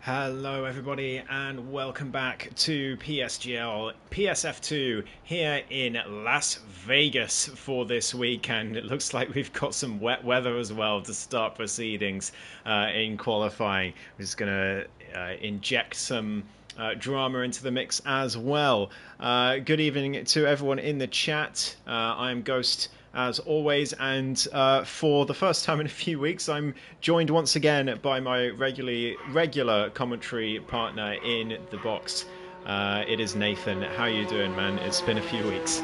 Hello everybody and welcome back to PSGL PSF2 here in Las Vegas for this weekend. It looks like we've got some wet weather as well to start proceedings in qualifying. We're just going to inject some drama into the mix as well. Good evening to everyone in the chat. I'm Ghost as always, and for the first time in a few weeks, I'm joined once again by my regular commentary partner in the box. It is Nathan. How are you doing, man? It's been a few weeks.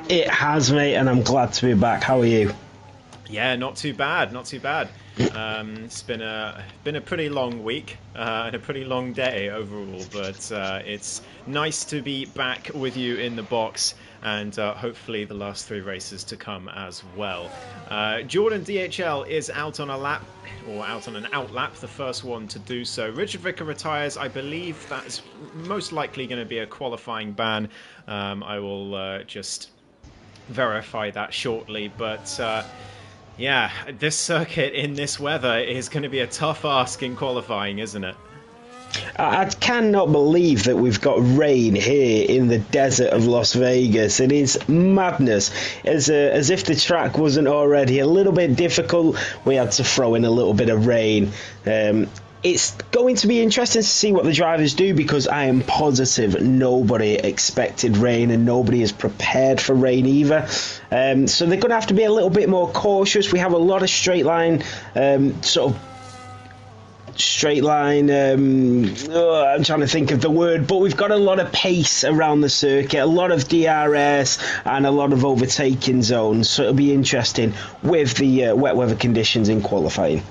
It has, mate, and I'm glad to be back. How are you? Yeah, not too bad, not too bad. It's been a pretty long week and a pretty long day overall, but it's nice to be back with you in the box, and hopefully the last three races to come as well. Jordan DHL is out on a lap, or out on an out lap, the first one to do so. Richard Vicker retires. I believe that's most likely going to be a qualifying ban. I will just verify that shortly, but yeah, this circuit in this weather is going to be a tough ask in qualifying, isn't it? I cannot believe that we've got rain here in the desert of Las Vegas. It is madness. As if the track wasn't already a little bit difficult, we had to throw in a little bit of rain. It's going to be interesting to see what the drivers do, because I am positive nobody expected rain and nobody is prepared for rain either. So they're going to have to be a little bit more cautious. We have a lot of straight line I'm trying to think of the word, but we've got a lot of pace around the circuit, a lot of DRS and a lot of overtaking zones, so it'll be interesting with the wet weather conditions in qualifying.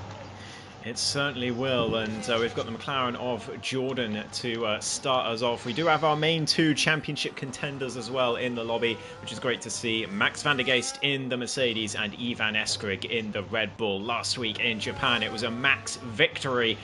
It certainly will, and we've got the McLaren of Jordan to start us off. We do have our main two championship contenders as well in the lobby, which is great to see. Max van der Geest in the Mercedes and Ivan Eskrig in the Red Bull. Last week in Japan, it was a Max victory,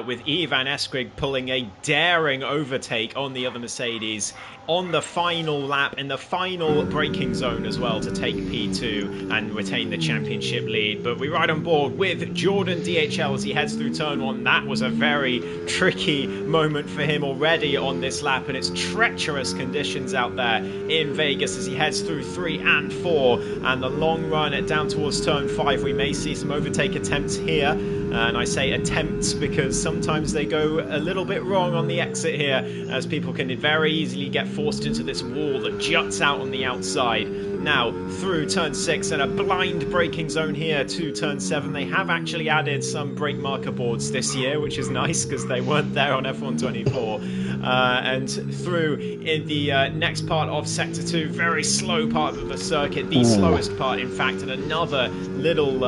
with Ivan Eskrig pulling a daring overtake on the other Mercedes on the final lap in the final braking zone as well to take P2 and retain the championship lead. But we ride on board with Jordan DHL as he heads through turn one. That was a very tricky moment for him already on this lap, and it's treacherous conditions out there in Vegas as he heads through 3 and 4, and the long run down towards turn 5. We may see some overtake attempts here, and I say attempts because sometimes they go a little bit wrong on the exit here, as people can very easily get forced into this wall that juts out on the outside. Now through turn 6 and a blind braking zone here to turn 7. They have actually added some brake marker boards this year, which is nice because they weren't there on F124. And through in the next part of sector 2, very slow part of the circuit, the slowest part in fact, and another little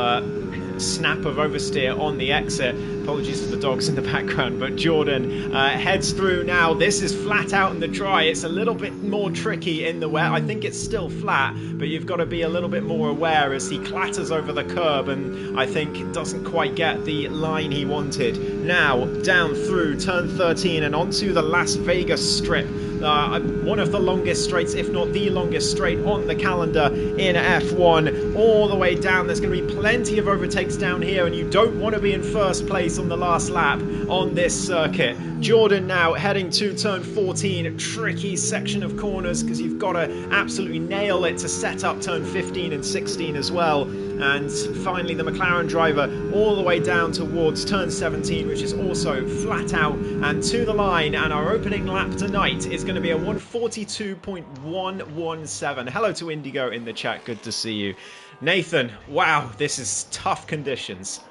snap of oversteer on the exit. Apologies for the dogs in the background, but Jordan heads through now. This is flat out in the dry. It's a little bit more tricky in the wet. I think it's still flat, but you've got to be a little bit more aware as he clatters over the curb, and I think doesn't quite get the line he wanted. Now down through turn 13 and onto the Las Vegas strip. One of the longest straights, if not the longest straight on the calendar in F1. All the way down, there's going to be plenty of overtakes down here, and you don't want to be in first place on the last lap on this circuit. Jordan now heading to turn 14, tricky section of corners because you've got to absolutely nail it to set up turn 15 and 16 as well. And finally the McLaren driver all the way down towards turn 17, which is also flat out and to the line, and our opening lap tonight is going to be a 142.117. Hello to Indigo in the chat, good to see you. Nathan, wow, this is tough conditions.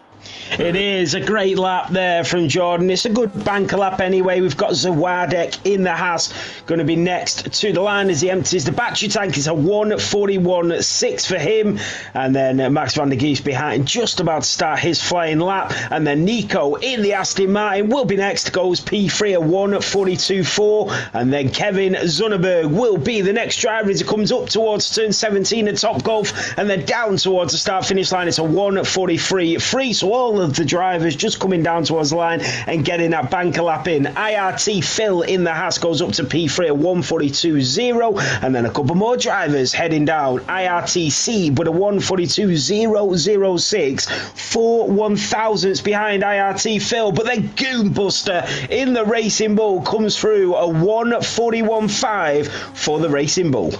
It is a great lap there from Jordan. It's a good banker lap anyway. We've got Zawadek in the Haas going to be next to the line as he empties the battery tank. It's a 1:41.6 for him, and then Max van der Geest behind, just about to start his flying lap, and then Nico in the Aston Martin will be next, goes P3 a 1:42.4, and then Kevin Zunneberg will be the next driver as he comes up towards turn 17 at Top Golf, and then down towards the start finish line. It's a 1:43.3, so So all of the drivers just coming down towards the line and getting that banker lap in. IRT Phil in the Haas goes up to P3 at 1:42.0, and then a couple more drivers heading down. IRTC with a 1:42.006, 4 1,000ths behind IRT Phil, but then Goonbuster in the Racing Bull comes through a 1:41.5 for the Racing Bull.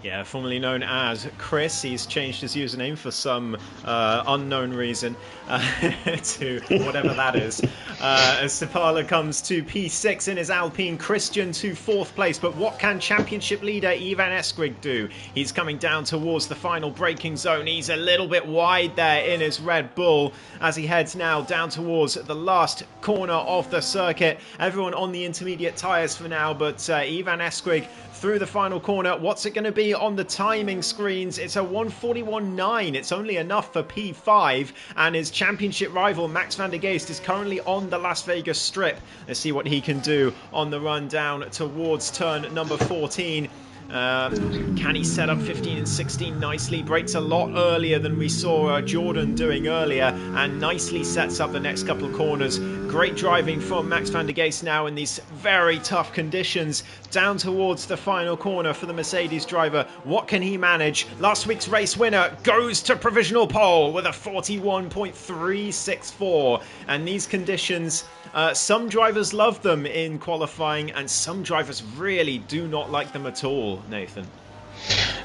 Yeah, formerly known as Chris. He's changed his username for some unknown reason to whatever that is. As Sipala comes to P6 in his Alpine, Christian to 4th place. But what can championship leader Ivan Eskrig do? He's coming down towards the final braking zone. He's a little bit wide there in his Red Bull as he heads now down towards the last corner of the circuit. Everyone on the intermediate tyres for now, but Ivan Eskrig through the final corner. What's it going to be on the timing screens? It's a 1:41.9. It's only enough for P5, and his championship rival Max van der Geest is currently on the Las Vegas strip. Let's see what he can do on the run down towards turn number 14. Can he set up 15 and 16 nicely? Brakes a lot earlier than we saw Jordan doing earlier, and nicely sets up the next couple of corners. Great driving from Max van der Geest now in these very tough conditions. Down towards the final corner for the Mercedes driver. What can he manage? Last week's race winner goes to provisional pole with a 41.364. And these conditions, some drivers love them in qualifying, and some drivers really do not like them at all, Nathan.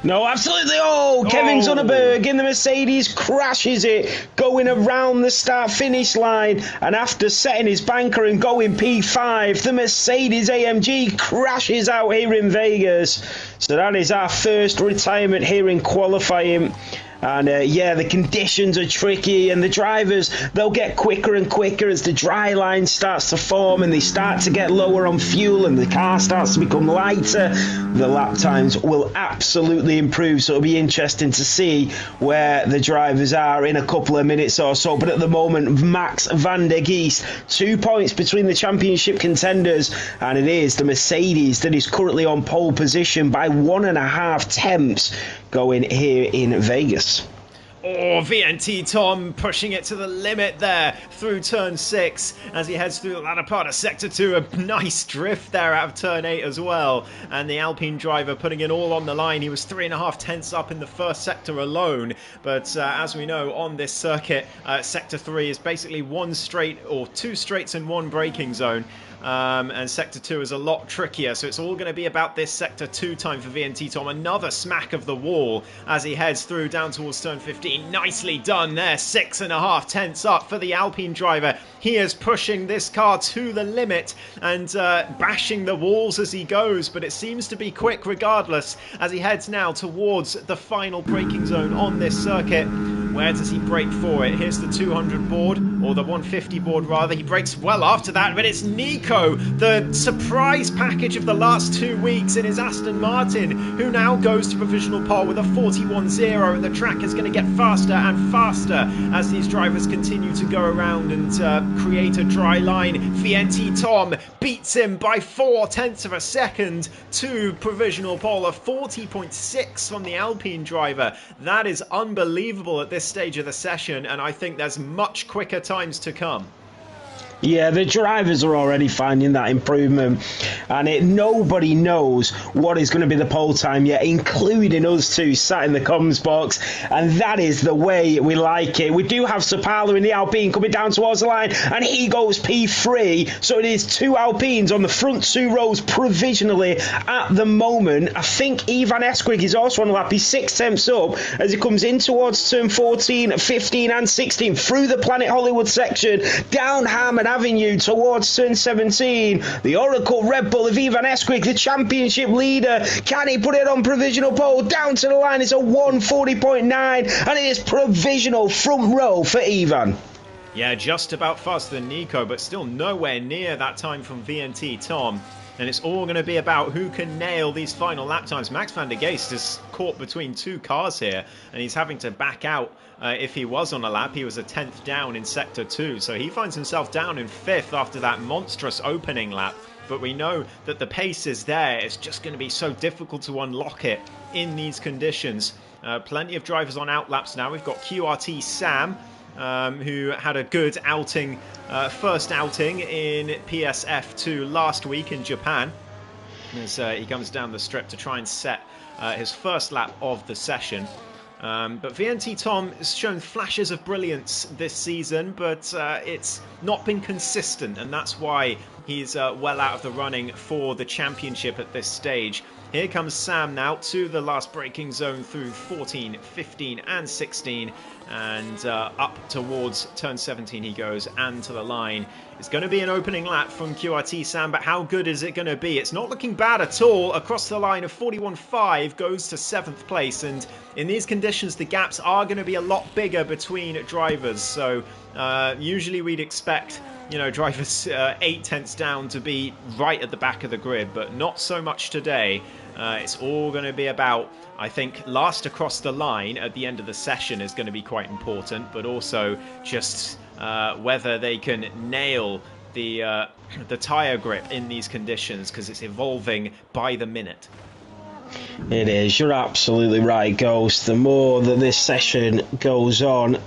No, absolutely. Oh, Kevin Zonnebjerg in the Mercedes crashes it, going around the start-finish line. And after setting his banker and going P5, the Mercedes AMG crashes out here in Vegas. So that is our first retirement here in qualifying. And yeah, the conditions are tricky, and the drivers, they'll get quicker and quicker as the dry line starts to form and they start to get lower on fuel and the car starts to become lighter. The lap times will absolutely improve, so it'll be interesting to see where the drivers are in a couple of minutes or so. But at the moment, Max van der Geest, 2 points between the championship contenders, and it is the Mercedes that is currently on pole position by 1.5 tenths going here in Vegas. Oh, VNT Tom pushing it to the limit there through turn 6 as he heads through the latter part of sector 2. A nice drift there out of turn 8 as well. And the Alpine driver putting it all on the line. He was 3.5 tenths up in the first sector alone. But as we know, on this circuit, sector 3 is basically one straight or two straights and one braking zone. And sector 2 is a lot trickier, so it's all going to be about this sector 2 time for VNT Tom. Another smack of the wall as he heads through down towards turn 15. Nicely done there, 6.5 tenths up for the Alpine driver. He is pushing this car to the limit and bashing the walls as he goes, but it seems to be quick regardless as he heads now towards the final braking zone on this circuit. Where does he brake for it? Here's the 200 board, or the 150 board rather. He brakes well after that, but it's Nico, the surprise package of the last 2 weeks in his Aston Martin, who now goes to provisional pole with a 41.0, and the track is going to get faster and faster as these drivers continue to go around and create a dry line. VNT Tom beats him by 4 tenths of a second to provisional pole, a 40.6 from the Alpine driver. That is unbelievable at this stage of the session, and I think there's much quicker times to come. Yeah, the drivers are already finding that improvement, and nobody knows what is going to be the pole time yet, including us two sat in the comms box, and that is the way we like it. We do have Sipala in the Alpine coming down towards the line, and he goes P3, so it is 2 Alpines on the front 2 rows provisionally at the moment. I think Ivan Eskrig is also on the lap. He's 6 tenths up as he comes in towards turn 14, 15 and 16 through the Planet Hollywood section, down Harmon Avenue towards turn 17. The Oracle Red Bull of Ivan Eskrig, the championship leader. Can he put it on provisional pole? Down to the line, it's a 140.9, and it is provisional front row for Ivan. Yeah, just about faster than Nico, but still nowhere near that time from VNT Tom. And it's all going to be about who can nail these final lap times. Max van der Geest is caught between 2 cars here, and he's having to back out. If he was on a lap, he was a 10th down in sector 2, so he finds himself down in 5th after that monstrous opening lap. But we know that the pace is there. It's just going to be so difficult to unlock it in these conditions. Plenty of drivers on outlaps now. We've got QRT Sam who had a good outing, first outing in PSF2 last week in Japan, as he comes down the strip to try and set his first lap of the session. But VNT Tom has shown flashes of brilliance this season, but it's not been consistent, and that's why he's well out of the running for the championship at this stage. Here comes Sam now to the last braking zone through 14, 15 and 16, and up towards turn 17 he goes, and to the line. It's going to be an opening lap from QRT, Sam, but how good is it going to be? It's not looking bad at all. Across the line of 41.5 goes to 7th place, and in these conditions the gaps are going to be a lot bigger between drivers, so usually we'd expect, you know, drivers 8 tenths down to be right at the back of the grid, but not so much today. It's all going to be about, I think, last across the line at the end of the session is going to be quite important, but also just whether they can nail the tyre grip in these conditions, because it's evolving by the minute. It is. You're absolutely right, Ghost. The more that this session goes on,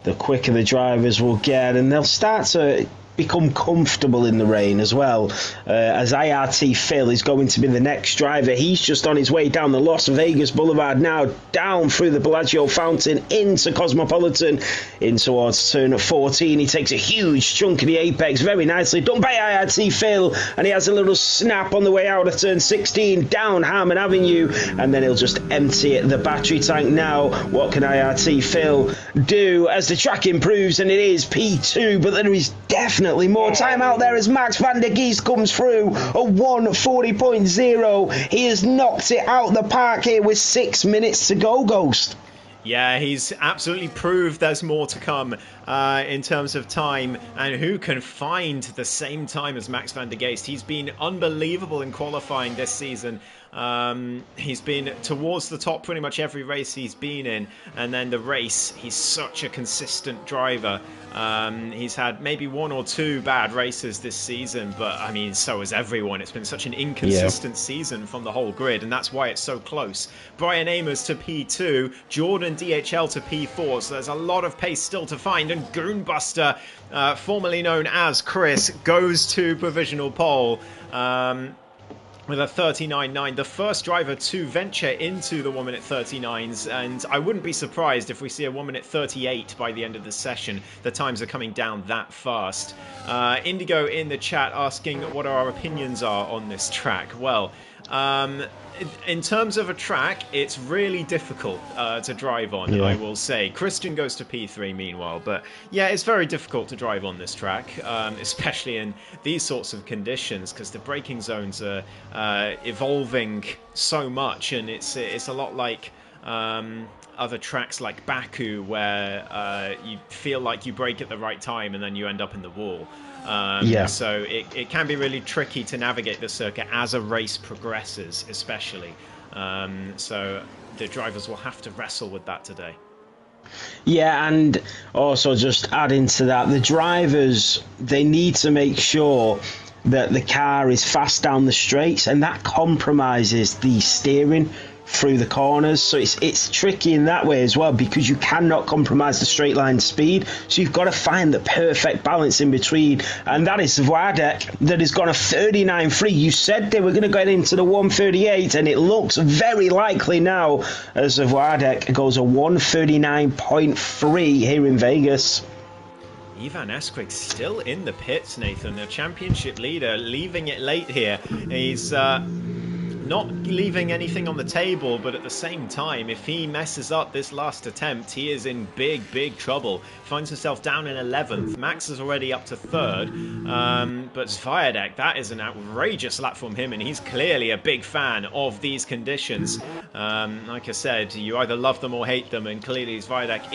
the quicker the drivers will get, and they'll start to become comfortable in the rain as well. As IRT Phil is going to be the next driver. He's just on his way down the Las Vegas Boulevard now, down through the Bellagio Fountain into Cosmopolitan, in towards turn 14. He takes a huge chunk of the apex, very nicely done by IRT Phil, and he has a little snap on the way out of turn 16 down Harmon Avenue, and then he'll just empty the battery tank now. What can IRT Phil do as the track improves? And it is P2, but there is definitely more time out there as Max van der Geest comes through a 1:40.0. He has knocked it out the park here with 6 minutes to go, Ghost. Yeah, he's absolutely proved there's more to come in terms of time, and who can find the same time as Max van der Geest? He's been unbelievable in qualifying this season. He's been towards the top pretty much every race he's been in, and then the race, he's such a consistent driver. He's had maybe 1 or 2 bad races this season, but I mean, so has everyone. It's been such an inconsistent season from the whole grid, and that's why it's so close. Brian Amers to P2, Jordan DHL to P4, so there's a lot of pace still to find, and Goonbuster, formerly known as Chris, goes to provisional pole. With a 39.9, the first driver to venture into the 1 minute 39s, and I wouldn't be surprised if we see a 1 minute 38 by the end of the session. The times are coming down that fast. Indigo in the chat asking what our opinions are on this track. Well, in terms of a track, it's really difficult to drive on, yeah. I will say. Christian goes to P3 meanwhile, but yeah, it's very difficult to drive on this track, especially in these sorts of conditions, because the braking zones are evolving so much, and it's a lot like other tracks like Baku, where you feel like you brake at the right time and then you end up in the wall. So it can be really tricky to navigate the circuit as a race progresses, especially. So the drivers will have to wrestle with that today. Yeah, and also just adding to that, the drivers, they need to make sure that the car is fast down the straights, and that compromises the steering through the corners, so it's tricky in that way as well, because you cannot compromise the straight line speed, so you've got to find the perfect balance in between, and that is Wardek that has gone a 39.3. You said they were going to get into the 1:38, and it looks very likely now as Wardek goes a 1:39.3 here in Vegas. Ivan Esquik still in the pits, Nathan, the championship leader, leaving it late here. He's not leaving anything on the table, but at the same time, if he messes up this last attempt, he is in big trouble. Finds himself down in 11th. Max is already up to 3rd, but Sviadek, that is an outrageous lap from him, and he's clearly a big fan of these conditions. Like I said, you either love them or hate them, and clearly Sviadek